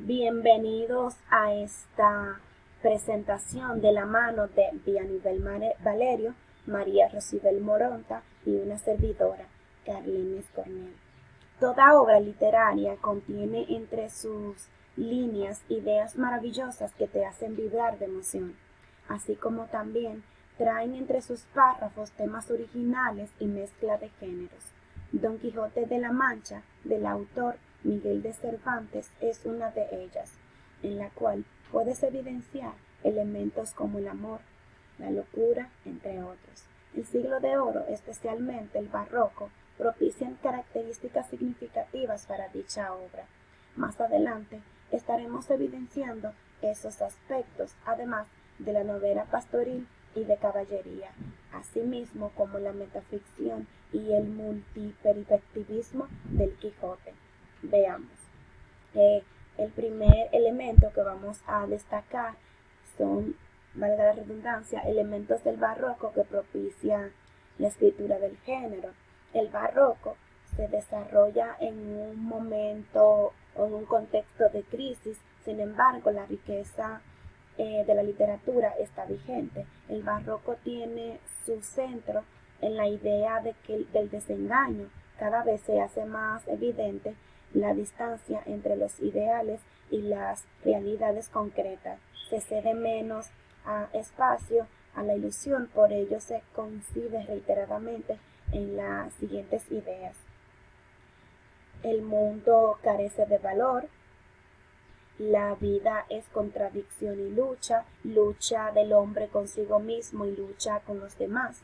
Bienvenidos a esta presentación de la mano de Vianibel Valerio, María Rosibel Moronta y una servidora, Carlenis Cornell. Toda obra literaria contiene entre sus líneas ideas maravillosas que te hacen vibrar de emoción, así como también traen entre sus párrafos temas originales y mezcla de géneros. Don Quijote de la Mancha, del autor Miguel de Cervantes, es una de ellas, en la cual puedes evidenciar elementos como el amor, la locura, entre otros. El siglo de oro, especialmente el barroco, propician características significativas para dicha obra. Más adelante estaremos evidenciando esos aspectos, además de la novela pastoril y de caballería, asimismo como la metaficción y el multiperspectivismo del Quijote. Veamos. El primer elemento que vamos a destacar son, valga la redundancia, elementos del barroco que propician la escritura del género. El barroco se desarrolla en un momento o en un contexto de crisis, sin embargo la riqueza de la literatura está vigente. El barroco tiene su centro en la idea del desengaño. Cada vez se hace más evidente la distancia entre los ideales y las realidades concretas. Se cede menos espacio a la ilusión, por ello se coincide reiteradamente en las siguientes ideas. El mundo carece de valor. La vida es contradicción y lucha del hombre consigo mismo y lucha con los demás.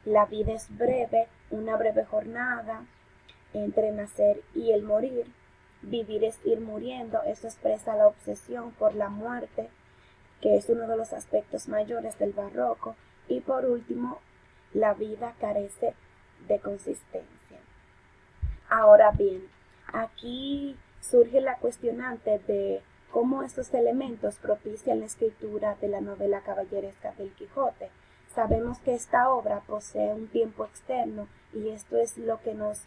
La vida es breve, una breve jornada entre nacer y el morir. Vivir es ir muriendo, eso expresa la obsesión por la muerte, que es uno de los aspectos mayores del barroco. Y por último, la vida carece de consistencia. Ahora bien, aquí surge la cuestionante de cómo estos elementos propician la escritura de la novela caballeresca del Quijote. Sabemos que esta obra posee un tiempo externo y esto es lo que nos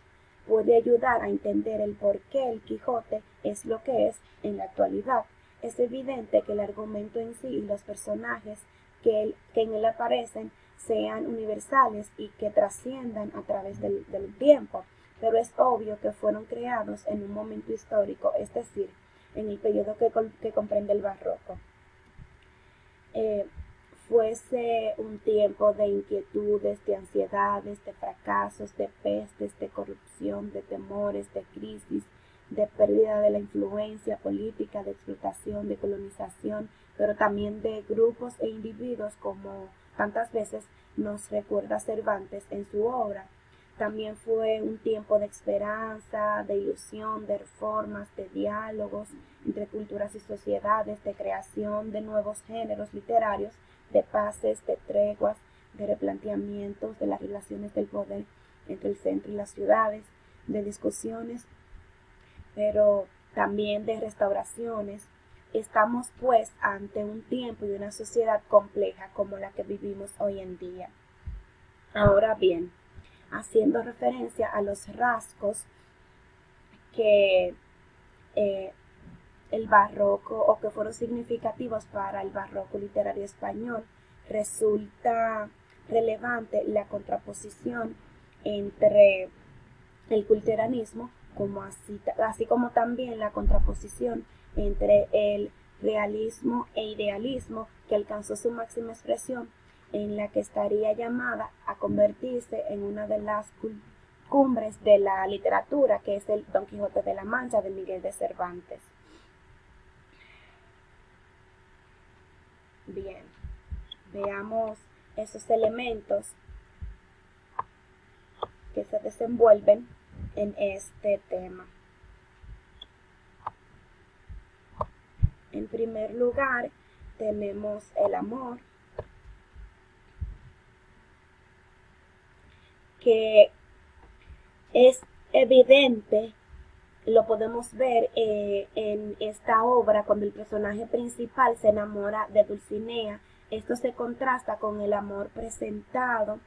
puede ayudar a entender el por qué el Quijote es lo que es en la actualidad. Es evidente que el argumento en sí y los personajes que en él aparecen sean universales y que trasciendan a través del tiempo, pero es obvio que fueron creados en un momento histórico, es decir, en el periodo que comprende el barroco. Fuese un tiempo de inquietudes, de ansiedades, de fracasos, de pestes, de corrupción, de temores, de crisis, de pérdida de la influencia política, de explotación, de colonización, pero también de grupos e individuos, como tantas veces nos recuerda Cervantes en su obra. También fue un tiempo de esperanza, de ilusión, de reformas, de diálogos entre culturas y sociedades, de creación de nuevos géneros literarios, de paces, de treguas, de replanteamientos de las relaciones del poder entre el centro y las ciudades, de discusiones, pero también de restauraciones. Estamos pues ante un tiempo y una sociedad compleja como la que vivimos hoy en día. Ahora bien, haciendo referencia a los rasgos que el barroco o que fueron significativos para el barroco literario español, resulta relevante la contraposición entre el culteranismo, así como también la contraposición entre el realismo e idealismo, que alcanzó su máxima expresión en la que estaría llamada a convertirse en una de las cumbres de la literatura, que es el Don Quijote de la Mancha de Miguel de Cervantes. Bien, veamos esos elementos que se desenvuelven en este tema. En primer lugar, tenemos el amor, que es evidente, lo podemos ver en esta obra cuando el personaje principal se enamora de Dulcinea. Esto se contrasta con el amor presentado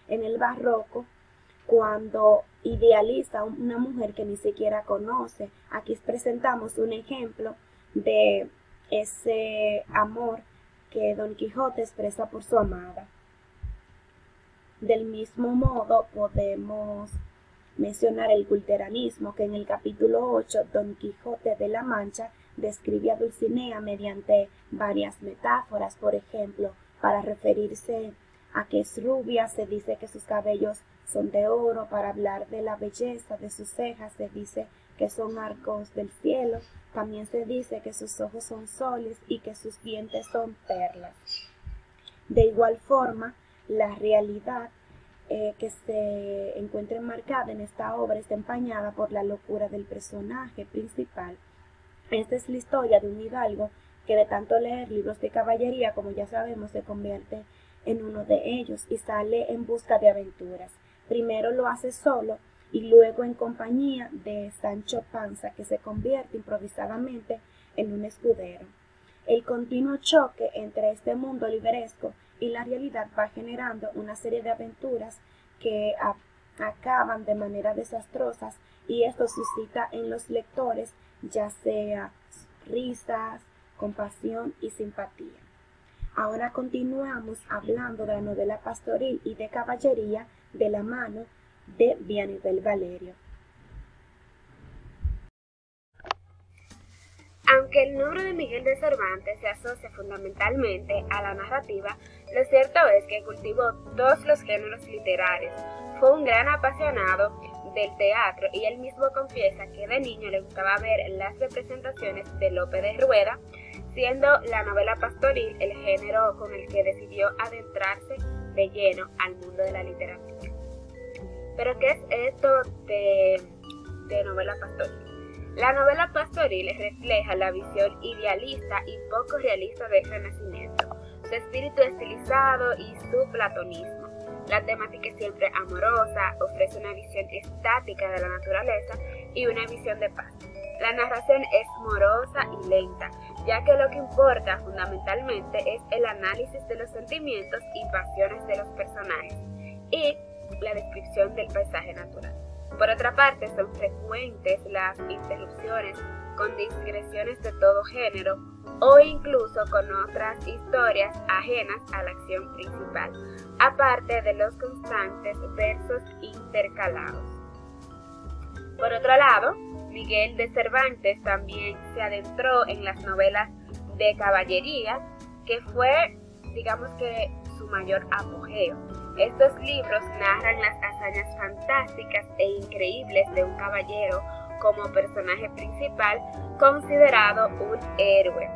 en el barroco cuando idealiza a una mujer que ni siquiera conoce. Aquí presentamos un ejemplo de ese amor que Don Quijote expresa por su amada. Del mismo modo podemos mencionar el culteranismo, que en el capítulo 8 Don Quijote de la Mancha describe a Dulcinea mediante varias metáforas. Por ejemplo, para referirse a que es rubia se dice que sus cabellos son de oro, para hablar de la belleza de sus cejas se dice que son arcos del cielo, también se dice que sus ojos son soles y que sus dientes son perlas. De igual forma, la realidad que se encuentra enmarcada en esta obra está empañada por la locura del personaje principal. Esta es la historia de un hidalgo que de tanto leer libros de caballería, como ya sabemos, se convierte en uno de ellos y sale en busca de aventuras. Primero lo hace solo y luego en compañía de Sancho Panza, que se convierte improvisadamente en un escudero. El continuo choque entre este mundo libresco y la realidad va generando una serie de aventuras que acaban de manera desastrosas, y esto suscita en los lectores ya sea risas, compasión y simpatía. Ahora continuamos hablando de la novela pastoril y de caballería de la mano de Bianivel Valerio. Aunque el nombre de Miguel de Cervantes se asocia fundamentalmente a la narrativa, lo cierto es que cultivó todos los géneros literarios. Fue un gran apasionado del teatro y él mismo confiesa que de niño le gustaba ver las representaciones de Lope de Rueda, siendo la novela pastoril el género con el que decidió adentrarse de lleno al mundo de la literatura. ¿Pero qué es esto de novela pastoril? La novela pastoril refleja la visión idealista y poco realista del Renacimiento, su espíritu estilizado y su platonismo. La temática es siempre amorosa, ofrece una visión estática de la naturaleza y una visión de paz. La narración es morosa y lenta, ya que lo que importa fundamentalmente es el análisis de los sentimientos y pasiones de los personajes y la descripción del paisaje natural. Por otra parte, son frecuentes las interrupciones con digresiones de todo género o incluso con otras historias ajenas a la acción principal, aparte de los constantes versos intercalados. Por otro lado, Miguel de Cervantes también se adentró en las novelas de caballería, que fue, digamos que, su mayor apogeo. Estos libros narran las hazañas fantásticas e increíbles de un caballero como personaje principal, considerado un héroe,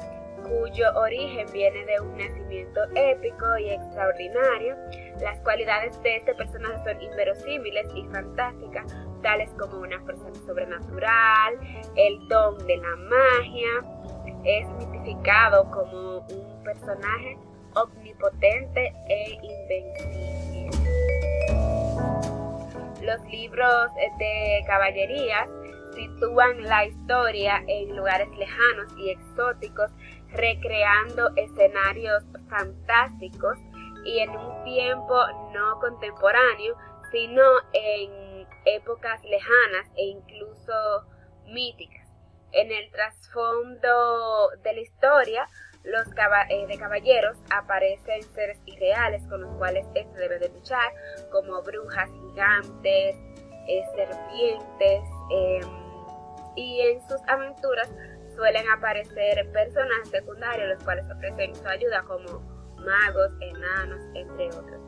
cuyo origen viene de un nacimiento épico y extraordinario. Las cualidades de este personaje son inverosímiles y fantásticas, tales como una fuerza sobrenatural, el don de la magia. Es mitificado como un personaje omnipotente e invencible. Los libros de caballerías sitúan la historia en lugares lejanos y exóticos, recreando escenarios fantásticos y en un tiempo no contemporáneo, sino en épocas lejanas e incluso míticas. En el trasfondo de la historia, los de caballeros aparecen seres irreales con los cuales este debe de luchar, como brujas gigantes, serpientes, y en sus aventuras suelen aparecer personajes secundarios los cuales ofrecen su ayuda, como magos, enanos, entre otros.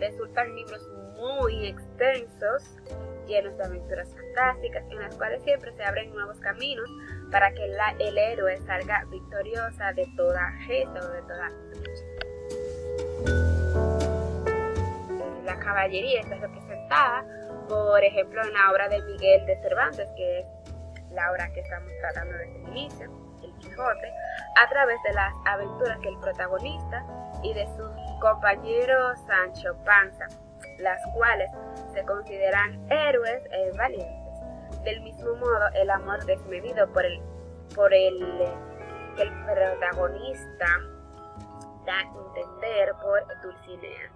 Resultan libros muy extensos, llenos de aventuras fantásticas, en las cuales siempre se abren nuevos caminos para que el héroe salga victoriosa de toda gesta o de toda lucha. La caballería está representada, por ejemplo, en la obra de Miguel de Cervantes, que es la obra que estamos tratando desde el inicio, El Quijote, a través de las aventuras que el protagonista y de su compañero Sancho Panza, las cuales se consideran héroes valientes. Del mismo modo, el amor desmedido por el que el protagonista da a entender por Dulcinea,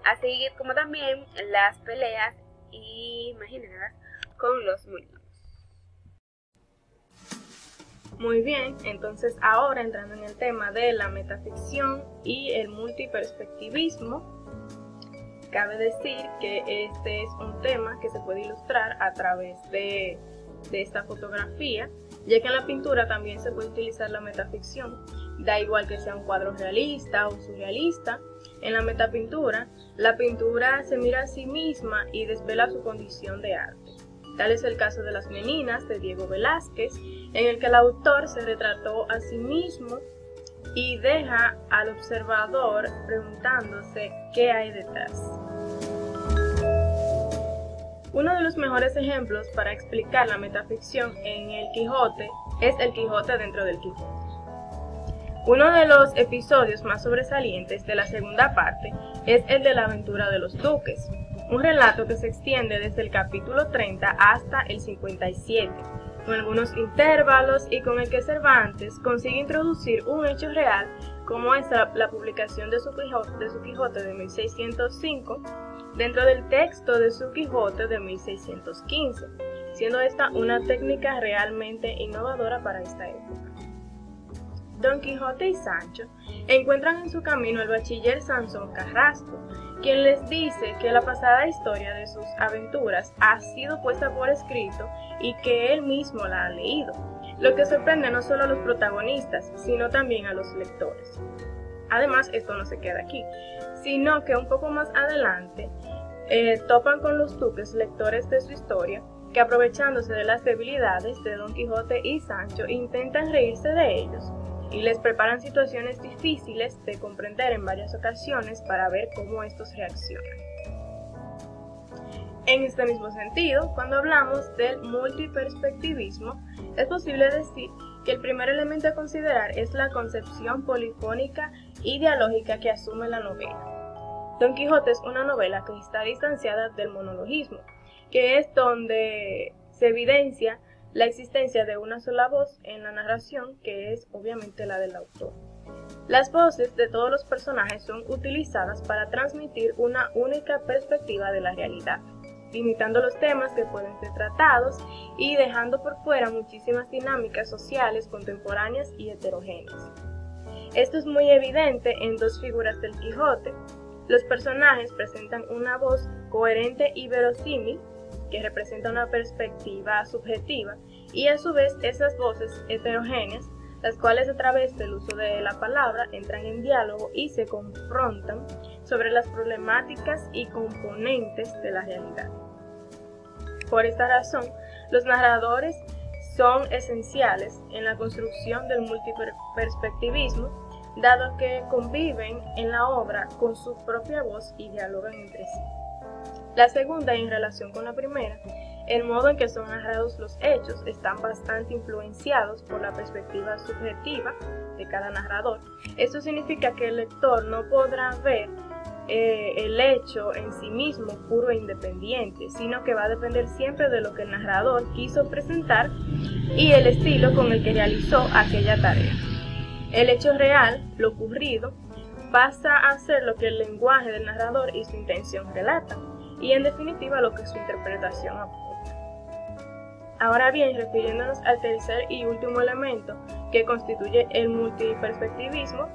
así como también las peleas imaginadas con los molinos. Muy bien, entonces ahora entrando en el tema de la metaficción y el multiperspectivismo, cabe decir que este es un tema que se puede ilustrar a través de esta fotografía, ya que en la pintura también se puede utilizar la metaficción. Da igual que sea un cuadro realista o surrealista, en la metapintura, la pintura se mira a sí misma y desvela su condición de arte. Tal es el caso de Las Meninas de Diego Velázquez, en el que el autor se retrató a sí mismo y deja al observador preguntándose qué hay detrás. Uno de los mejores ejemplos para explicar la metaficción en el Quijote es el Quijote dentro del Quijote. Uno de los episodios más sobresalientes de la segunda parte es el de la aventura de los duques, un relato que se extiende desde el capítulo 30 hasta el 57, con algunos intervalos y con el que Cervantes consigue introducir un hecho real como es la publicación de su Quijote de 1605 dentro del texto de su Quijote de 1615, siendo esta una técnica realmente innovadora para esta época. Don Quijote y Sancho encuentran en su camino al bachiller Sansón Carrasco, quien les dice que la pasada historia de sus aventuras ha sido puesta por escrito y que él mismo la ha leído, lo que sorprende no solo a los protagonistas, sino también a los lectores. Además, esto no se queda aquí, sino que un poco más adelante topan con los duques lectores de su historia, que aprovechándose de las debilidades de Don Quijote y Sancho intentan reírse de ellos y les preparan situaciones difíciles de comprender en varias ocasiones para ver cómo estos reaccionan. En este mismo sentido, cuando hablamos del multiperspectivismo, es posible decir que el primer elemento a considerar es la concepción polifónica y dialógica que asume la novela. Don Quijote es una novela que está distanciada del monologismo, que es donde se evidencia la existencia de una sola voz en la narración, que es obviamente la del autor. Las voces de todos los personajes son utilizadas para transmitir una única perspectiva de la realidad, limitando los temas que pueden ser tratados y dejando por fuera muchísimas dinámicas sociales contemporáneas y heterogéneas. Esto es muy evidente en dos figuras del Quijote. Los personajes presentan una voz coherente y verosímil, que representa una perspectiva subjetiva, y a su vez esas voces heterogéneas, las cuales a través del uso de la palabra entran en diálogo y se confrontan sobre las problemáticas y componentes de la realidad. Por esta razón, los narradores son esenciales en la construcción del multiperspectivismo, dado que conviven en la obra con su propia voz y dialogan entre sí. La segunda, en relación con la primera, el modo en que son narrados los hechos están bastante influenciados por la perspectiva subjetiva de cada narrador. Esto significa que el lector no podrá ver el hecho en sí mismo puro e independiente, sino que va a depender siempre de lo que el narrador quiso presentar y el estilo con el que realizó aquella tarea. El hecho real, lo ocurrido, pasa a ser lo que el lenguaje del narrador y su intención relatan, y en definitiva lo que su interpretación aporta. Ahora bien, refiriéndonos al tercer y último elemento que constituye el multiperspectivismo,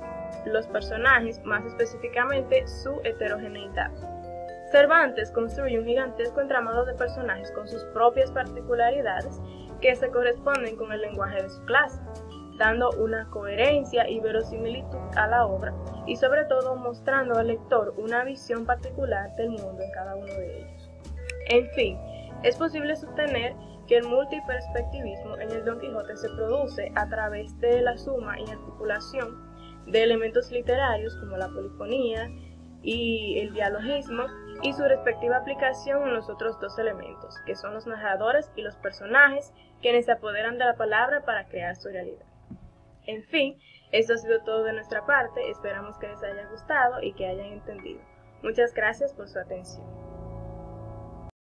los personajes, más específicamente su heterogeneidad. Cervantes construye un gigantesco entramado de personajes con sus propias particularidades que se corresponden con el lenguaje de su clase, dando una coherencia y verosimilitud a la obra y sobre todo mostrando al lector una visión particular del mundo en cada uno de ellos. En fin, es posible sostener que el multiperspectivismo en el Don Quijote se produce a través de la suma y articulación de elementos literarios como la polifonía y el dialogismo y su respectiva aplicación en los otros dos elementos, que son los narradores y los personajes, quienes se apoderan de la palabra para crear su realidad. En fin, esto ha sido todo de nuestra parte, esperamos que les haya gustado y que hayan entendido. Muchas gracias por su atención.